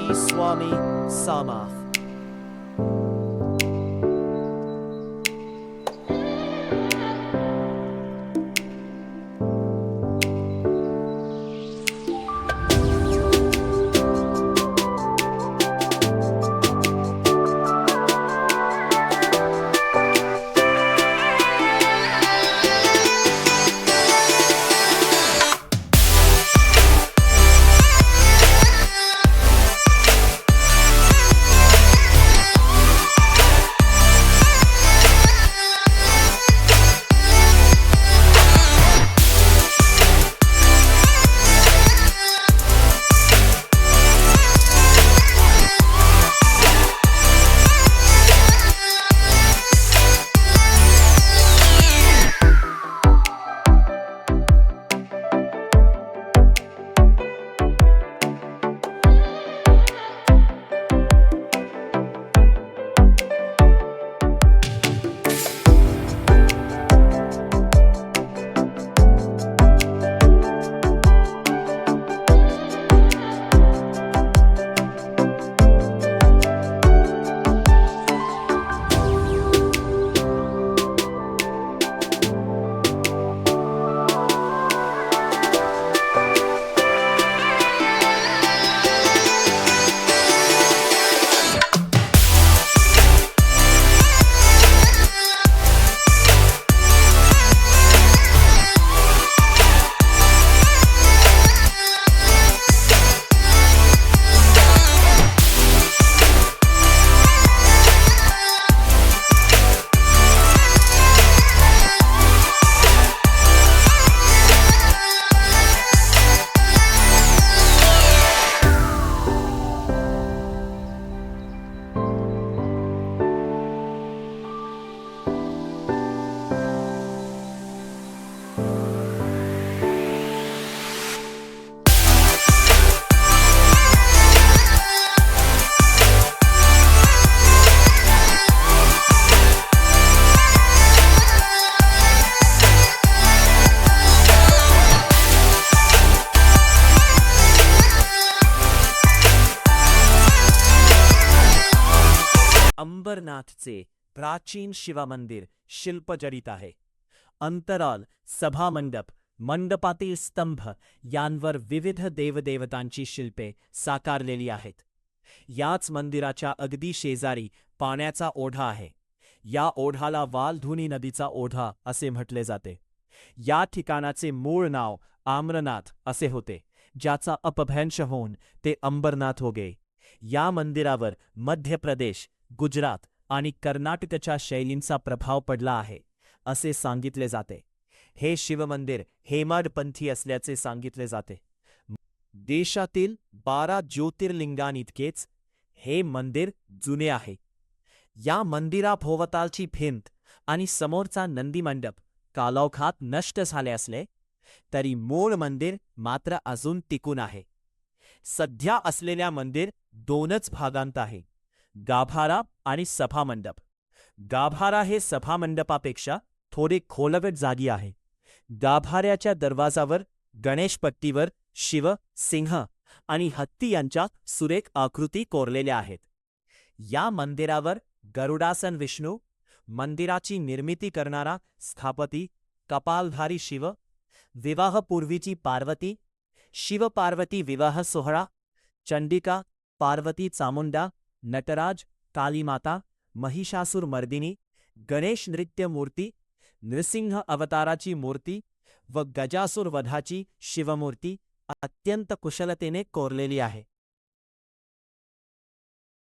Shri Swami Samath. अंबरनाथचे प्राचीन शिवमंदिर शिल्पजडित आहे. अंतराल, सभामंडप, मंडपातील स्तंभ यांवर विविध देवदेवतांची शिल्पे साकारलेली आहेत. याच मंदिराच्या अगदी शेजारी पाण्याचा ओढा आहे. या ओढाला वालधुनी नदीचा ओढा असे म्हटले जाते. या ठिकाणाचे मूळ नाव आम्रनाथ असे होते, ज्याचा अपभ्रंश होऊन ते अंबरनाथ हो गए. या मंदिरावर मध्य प्रदेश, गुजरात आणि कर्नाटकच्या शैलींचा प्रभाव पडला आहे असे सांगितले जाते. हे शिवमंदिर हेमाडपंथी असल्याचे सांगितले जाते. देशातील 12 ज्योतिर्लिंगांइतकेच हे मंदिर जुने आहे. या मंदिराभोवतालची भिंत आणि समोरचा नंदीमंडप कालौखात नष्ट झाले असले तरी मूळ मंदिर मात्र अजून टिकून आहे. सध्या असलेल्या मंदिर 2च भागांत आहे, गाभारा आणि सभामंडप. गाभारा हे सभामंडपापेक्षा थोडे खोलवर जागी आहे. गाभाऱ्याच्या दरवाजावर गणेशपट्टीवर शिव, सिंह आणि हत्ती यांच्या सुरेख आकृती कोरलेल्या आहेत. या मंदिरावर गरुडासन विष्णू, मंदिराची निर्मिती करणारा स्थापती कपालधारी शिव, विवाहपूर्वीची पार्वती, शिवपार्वती विवाह सोहळा, चंडिका, पार्वती चामुंडा, नटराज, कालीमाता, महिषासुर मर्दिनी, गणेश नृत्य मूर्ती, नृसिंह अवताराची मूर्ती व गजासुर वधाची शिवमूर्ती अत्यंत कुशलतेने कोरलेली आहे.